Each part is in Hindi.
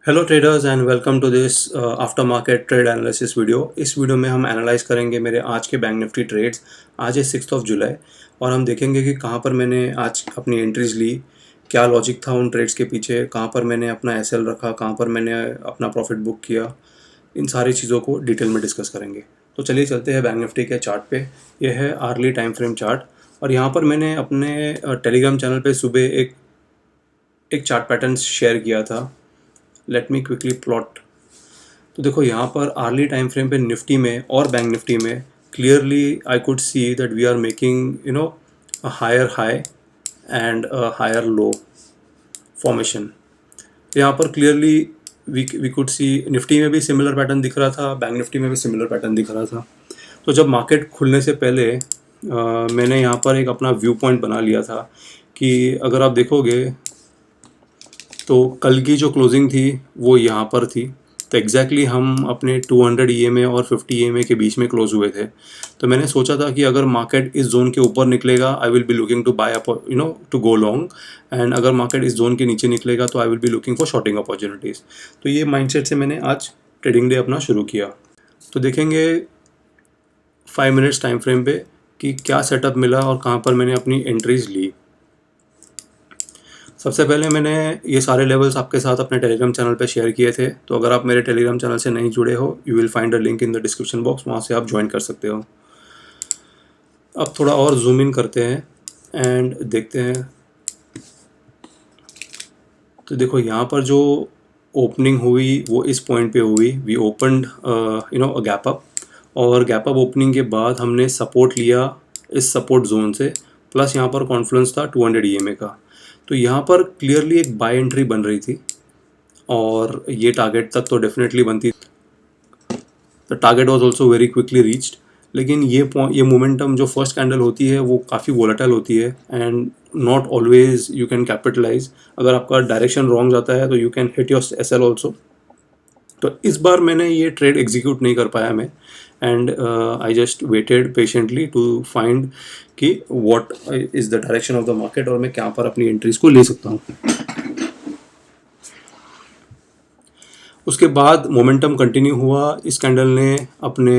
Hello traders and welcome to this after market trade analysis video. इस वीडियो में हम एनालाइज करेंगे मेरे आज के बैंक निफ्टी ट्रेड्स। आज है 6 जुलाई और हम देखेंगे कि कहाँ पर मैंने आज अपनी एंट्रीज ली, क्या लॉजिक था उन ट्रेड्स के पीछे, कहाँ पर मैंने अपना एसएल रखा, कहाँ पर मैंने अपना प्रॉफिट बुक किया। इन सारी चीज़ों को डिटेल में डिस्कस करेंगे। तो चलिए चलते हैं बैंक निफ्टी के चार्ट पे। यह है आर्ली टाइम फ्रेम चार्ट और यहाँ पर मैंने अपने टेलीग्राम चैनल पे सुबह एक एक चार्ट पैटर्न शेयर किया था। Let me quickly plot. तो देखो यहाँ पर आर्ली टाइम फ्रेम पे निफ्टी में और बैंक निफ्टी में clearly I could see that we are making a higher high and a higher low formation. यहाँ पर clearly we could see Nifty में भी सिमिलर पैटर्न दिख रहा था, बैंक निफ्टी में भी सिमिलर पैटर्न दिख रहा था। तो जब मार्केट खुलने से पहले मैंने यहाँ पर एक अपना व्यू पॉइंट बना लिया था कि अगर आप देखोगे तो कल की जो क्लोजिंग थी वो यहाँ पर थी। तो एग्जैक्टली हम अपने 200 ईएमए और 50 ईएमए के बीच में क्लोज हुए थे। तो मैंने सोचा था कि अगर मार्केट इस जोन के ऊपर निकलेगा I will be looking to buy to go long, and अगर मार्केट इस जोन के नीचे निकलेगा तो I will be looking for shorting opportunities. तो ये माइंडसेट से मैंने आज ट्रेडिंग डे अपना शुरू किया। तो देखेंगे 5 मिनट्स टाइम फ्रेम पे कि क्या सेटअप मिला और कहाँ पर मैंने अपनी एंट्रीज ली। सबसे पहले मैंने ये सारे लेवल्स आपके साथ अपने टेलीग्राम चैनल पे शेयर किए थे। तो अगर आप मेरे टेलीग्राम चैनल से नहीं जुड़े हो, you will find a link in the description box, वहाँ से आप ज्वाइन कर सकते हो। अब थोड़ा और जूम इन करते हैं एंड देखते हैं। तो देखो यहाँ पर जो ओपनिंग हुई वो इस पॉइंट पे हुई। We opened a gap up, और गैप अप ओपनिंग के बाद हमने सपोर्ट लिया इस सपोर्ट जोन से, प्लस यहाँ पर कॉन्फ्लुएंस था 200 ईएमए का। तो यहाँ पर क्लियरली एक बाय एंट्री बन रही थी और ये टारगेट तक तो डेफिनेटली बनती। The target was also very quickly reached. लेकिन ये मोमेंटम जो फर्स्ट कैंडल होती है वो काफ़ी वोलेटाइल होती है and not always you can capitalise. अगर आपका डायरेक्शन रॉन्ग जाता है तो you can hit your SL also. तो इस बार मैंने ये ट्रेड एग्जीक्यूट नहीं कर पाया मैं, and I just waited patiently to find कि what is the direction of the market और मैं क्या पर अपनी एंट्रीज को ले सकता हूँ। उसके बाद मोमेंटम कंटिन्यू हुआ। इस कैंडल ने अपने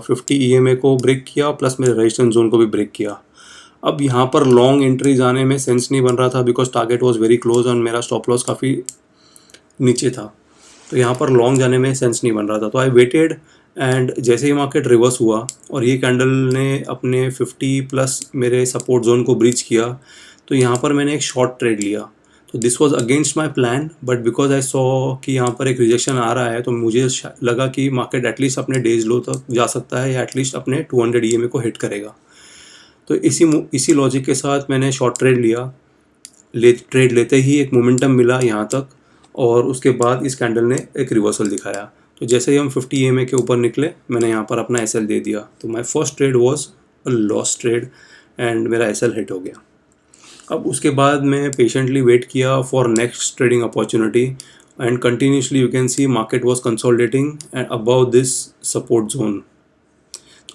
50 ईएमए को ब्रेक किया, प्लस मेरे रेजिस्टेंस जोन को भी ब्रेक किया। अब यहाँ पर लॉन्ग एंट्री जाने में सेंस नहीं बन रहा था because target was very close और मेरा स्टॉप लॉस काफ़ी नीचे था। तो यहाँ पर लॉन्ग जाने में सेंस नहीं बन रहा था। तो आई वेटेड, एंड जैसे ही मार्केट रिवर्स हुआ और ये कैंडल ने अपने 50 प्लस मेरे सपोर्ट जोन को ब्रीच किया, तो यहाँ पर मैंने एक शॉर्ट ट्रेड लिया। तो this was against my plan, but because I saw कि यहाँ पर एक रिजेक्शन आ रहा है तो मुझे लगा कि मार्केट एटलीस्ट अपने डेज लो तक जा सकता है या एटलीस्ट अपने 200 ईएमए को हिट करेगा। तो इसी लॉजिक के साथ मैंने शॉर्ट ट्रेड लिया। ट्रेड लेते ही एक मोमेंटम मिला यहाँ तक और उसके बाद इस कैंडल ने एक रिवर्सल दिखाया। तो जैसे ही हम 50 ईएमए के ऊपर निकले मैंने यहाँ पर अपना एसएल दे दिया। तो my first trade was a loss trade and मेरा एसएल हिट हो गया। अब उसके बाद मैं पेशेंटली वेट किया for next trading opportunity, and continuously you can C market was consolidating and above this support zone.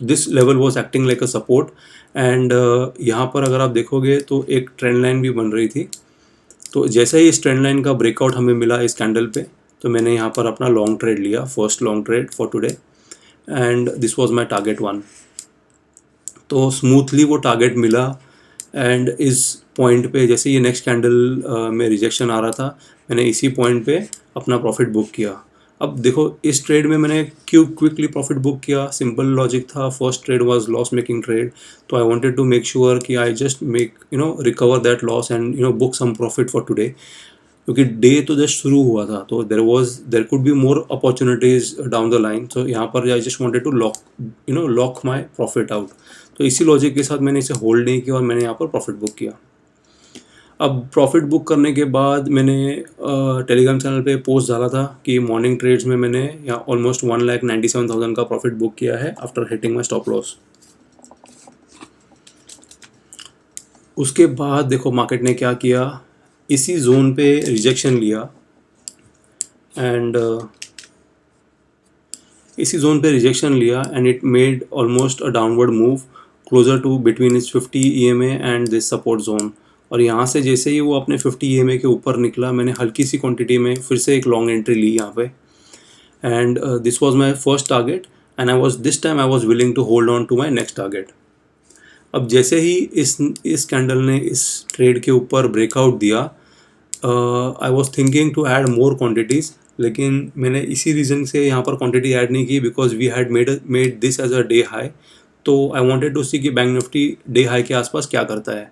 This level was acting like a support, and यहाँ पर अगर आप देखोगे तो एक ट्रेंड लाइन भी बन रही थी। तो जैसे ही इस ट्रेंड लाइन का ब्रेकआउट हमें मिला इस कैंडल पे, तो मैंने यहाँ पर अपना लॉन्ग ट्रेड लिया, first long trade for today, and this was my target 1। तो स्मूथली वो टारगेट मिला, एंड इस पॉइंट पे जैसे ये नेक्स्ट कैंडल में रिजेक्शन आ रहा था मैंने इसी पॉइंट पे अपना प्रॉफिट बुक किया। अब देखो इस ट्रेड में मैंने क्यों क्विकली प्रॉफिट बुक किया, सिंपल लॉजिक था। First trade was loss making trade, तो I wanted to make sure कि I just make recover that loss and book some profit for today. क्योंकि डे तो जस्ट शुरू हुआ था तो there could be more opportunities down the line. तो यहाँ पर I just wanted to lock my profit out. तो इसी लॉजिक के साथ मैंने इसे होल्ड नहीं किया और मैंने यहाँ पर प्रॉफिट बुक किया। अब प्रॉफिट बुक करने के बाद मैंने टेलीग्राम चैनल पे पोस्ट डाला था कि मॉर्निंग ट्रेड्स में मैंने यहाँ ऑलमोस्ट 1,97,000 का प्रॉफिट बुक किया है after hitting my stop loss. उसके बाद देखो मार्केट ने क्या किया, इसी जोन पे रिजेक्शन लिया, and it made almost a downward move closer to between its 50 EMA and this support zone. और यहाँ से जैसे ही वो अपने 50 EMA के ऊपर निकला, मैंने हल्की सी क्वांटिटी में फिर से एक लॉन्ग एंट्री ली यहाँ पे, and this was my first target, and I was willing to hold on to my next target. अब जैसे ही इस कैंडल ने इस ट्रेड के ऊपर ब्रेकआउट दिया, I was thinking to add more quantities, लेकिन मैंने इसी रीज़न से यहाँ पर क्वांटिटी ऐड नहीं की, because we had made this as a day high. तो आई वांटेड टू सी कि बैंक निफ्टी डे हाई के आसपास क्या करता है,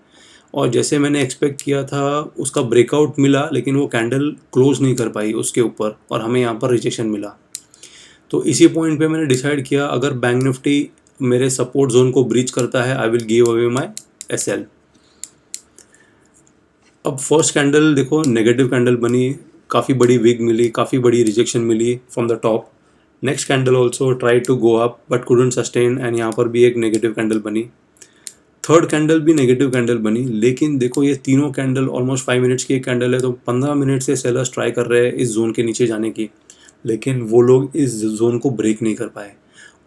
और जैसे मैंने एक्सपेक्ट किया था उसका ब्रेकआउट मिला, लेकिन वो कैंडल क्लोज नहीं कर पाई उसके ऊपर और हमें यहाँ पर रिजेक्शन मिला। तो इसी पॉइंट पे मैंने डिसाइड किया, अगर बैंक निफ्टी मेरे सपोर्ट जोन को ब्रीच करता है, I will give away my SL। अब फर्स्ट कैंडल देखो नेगेटिव कैंडल बनी, काफ़ी बड़ी विग मिली, काफ़ी बड़ी रिजेक्शन मिली from the top. Next candle also try to go up but couldn't sustain, and यहाँ पर भी एक नेगेटिव कैंडल बनी। थर्ड कैंडल भी नेगेटिव कैंडल बनी, लेकिन देखो ये तीनों कैंडल ऑलमोस्ट 5 मिनट्स की एक कैंडल है, तो 15 मिनट से सेलर्स ट्राई कर रहे हैं इस जोन के नीचे जाने की, लेकिन वो लोग इस जोन को ब्रेक नहीं कर पाए।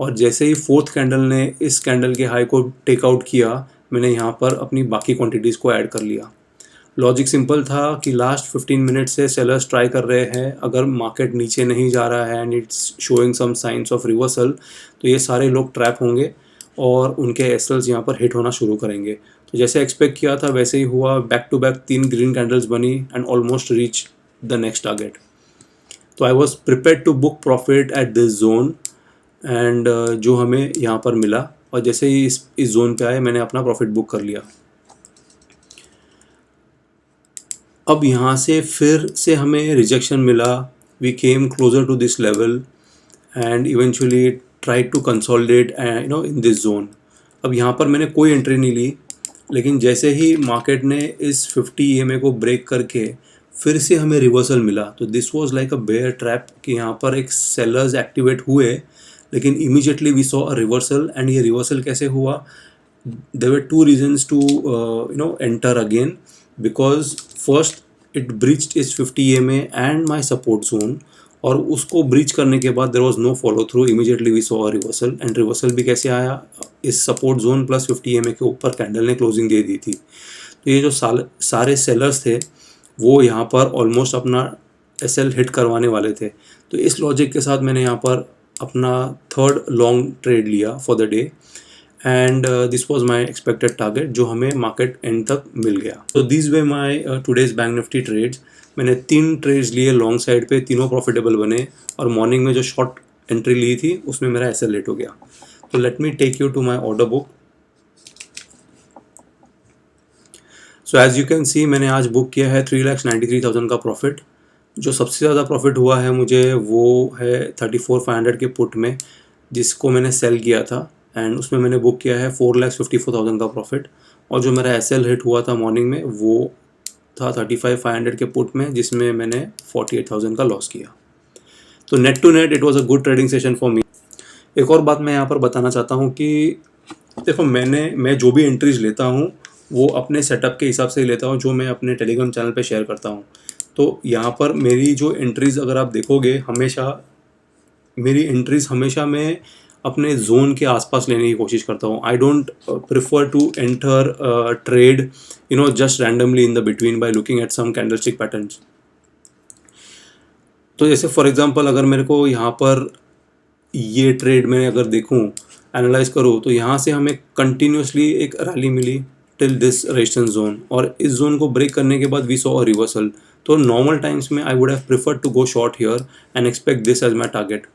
और जैसे ही फोर्थ कैंडल ने इस कैंडल के हाई को टेक आउट किया, मैंने यहाँ पर अपनी बाकी क्वांटिटीज़ को ऐड कर लिया। लॉजिक सिंपल था कि लास्ट 15 मिनट से सेलर्स ट्राई कर रहे हैं, अगर मार्केट नीचे नहीं जा रहा है and it's showing some signs of reversal, तो ये सारे लोग ट्रैप होंगे और उनके एसएल्स यहाँ पर हिट होना शुरू करेंगे। तो जैसे एक्सपेक्ट किया था वैसे ही हुआ, back to back 3 green candles बनी and almost reach the next target. तो I was prepared to book profit at this zone, and जो हमें यहाँ पर मिला, और जैसे ही इस जोन पे आए मैंने अपना प्रॉफिट बुक कर लिया। अब यहाँ से फिर से हमें रिजेक्शन मिला, we came closer to this level and eventually try to consolidate in this zone. अब यहाँ पर मैंने कोई एंट्री नहीं ली, लेकिन जैसे ही मार्केट ने इस 50 EMA को ब्रेक करके फिर से हमें रिवर्सल मिला, तो this was like a bear trap कि यहाँ पर एक सेलर्स एक्टिवेट हुए, लेकिन immediately we saw a reversal. And ये रिवर्सल कैसे हुआ, there were two reasons to enter again, because first it breached its 50 EMA and my support zone, और उसको ब्रीच करने के बाद there was no follow through, immediately we saw a reversal। and reversal भी कैसे आया, इस सपोर्ट जोन प्लस 50 EMA के ऊपर कैंडल ने क्लोजिंग दे दी थी। तो ये जो सारे सेलर्स थे वो यहाँ पर ऑलमोस्ट अपना SL हिट करवाने वाले थे। तो इस लॉजिक के साथ मैंने यहाँ पर अपना थर्ड लॉन्ग ट्रेड लिया for the day, and this was my expected target जो हमें मार्केट एंड तक मिल गया। तो this way my today's bank Nifty trades. मैंने 3 ट्रेड्स लिए लॉन्ग साइड पे, तीनों प्रॉफिटेबल बने, और मॉर्निंग में जो शॉर्ट एंट्री ली थी उसमें मेरा SL लेट हो गया। तो let me take you to my order book. So as you can see मैंने आज बुक किया है 3,93,000 का प्रॉफिट। जो सबसे ज़्यादा प्रॉफिट हुआ है मुझे वो है 34,500 के पुट में, जिसको मैंने सेल किया था, एंड उसमें मैंने बुक किया है 4,54,000 का प्रॉफिट। और जो मेरा SL हिट हुआ था मॉर्निंग में वो था 35,500 के पुट में, जिसमें मैंने 48,000 का लॉस किया। तो net to net it was a good trading session for me. एक और बात मैं यहाँ पर बताना चाहता हूँ कि देखो मैं जो भी एंट्रीज लेता हूँ वो अपने सेटअप के हिसाब से ही लेता हूँ, जो मैं अपने टेलीग्राम चैनल पे शेयर करता हूँ। तो यहाँ पर मेरी जो एंट्रीज अगर आप देखोगे, मेरी एंट्रीज हमेशा मैं अपने जोन के आसपास लेने की कोशिश करता हूँ। I don't prefer to enter trade just randomly in the between by looking at some candlestick patterns. तो जैसे फॉर एग्जांपल अगर मेरे को यहाँ पर ये ट्रेड में अगर देखूँ, एनालाइज करूँ, तो यहाँ से हमें कंटिन्यूसली एक रैली मिली टिल दिस रेजिस्टेंस जोन, और इस जोन को ब्रेक करने के बाद वी सॉ अ रिवर्सल। तो नॉर्मल टाइम्स में I would have preferred to go short here and expect this as my target.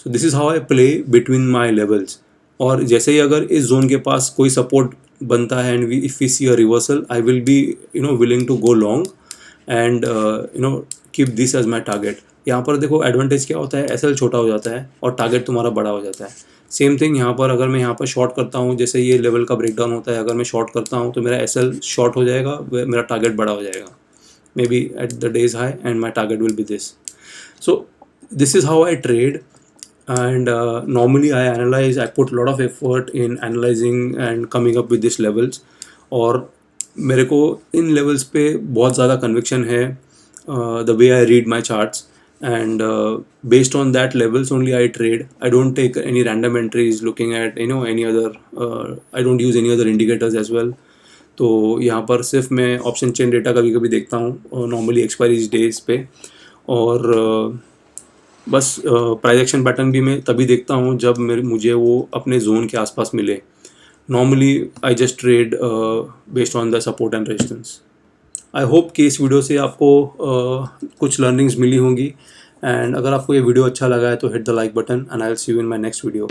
So this is how I play between my levels. और जैसे ही अगर इस जोन के पास कोई सपोर्ट बनता है and if we see a reversal, I will be willing to go long and keep this as my target. यहाँ पर देखो एडवांटेज क्या होता है, SL छोटा हो जाता है और टारगेट तुम्हारा बड़ा हो जाता है। सेम थिंग यहाँ पर अगर मैं यहाँ पर शॉर्ट करता हूँ, जैसे ये लेवल का ब्रेकडाउन होता है, अगर मैं शॉर्ट करता हूँ तो मेरा SL शॉर्ट हो जाएगा, मेरा टारगेट बड़ा हो जाएगा, may be at the days high, and my target will be this. So this is how I trade, and normally I analyze, I put a lot of effort in analyzing and coming up with these levels, और मेरे को इन लेवल्स पे बहुत ज़्यादा कन्विक्शन है the way I read my charts. and based on that levels only I trade. I don't take any random entries looking at any other, I don't use any other indicators as well. तो यहाँ पर सिर्फ मैं ऑप्शन चेन डेटा कभी कभी देखता हूँ नॉर्मली एक्सपायरी डेज पे, और बस प्राइस एक्शन पैटर्न भी मैं तभी देखता हूँ जब मुझे वो अपने जोन के आसपास मिले. Normally I just trade based on the support and resistance. I hope कि इस वीडियो से आपको कुछ लर्निंग्स मिली होंगी, एंड अगर आपको ये वीडियो अच्छा लगा है तो hit the like button, and I will see you in my next video.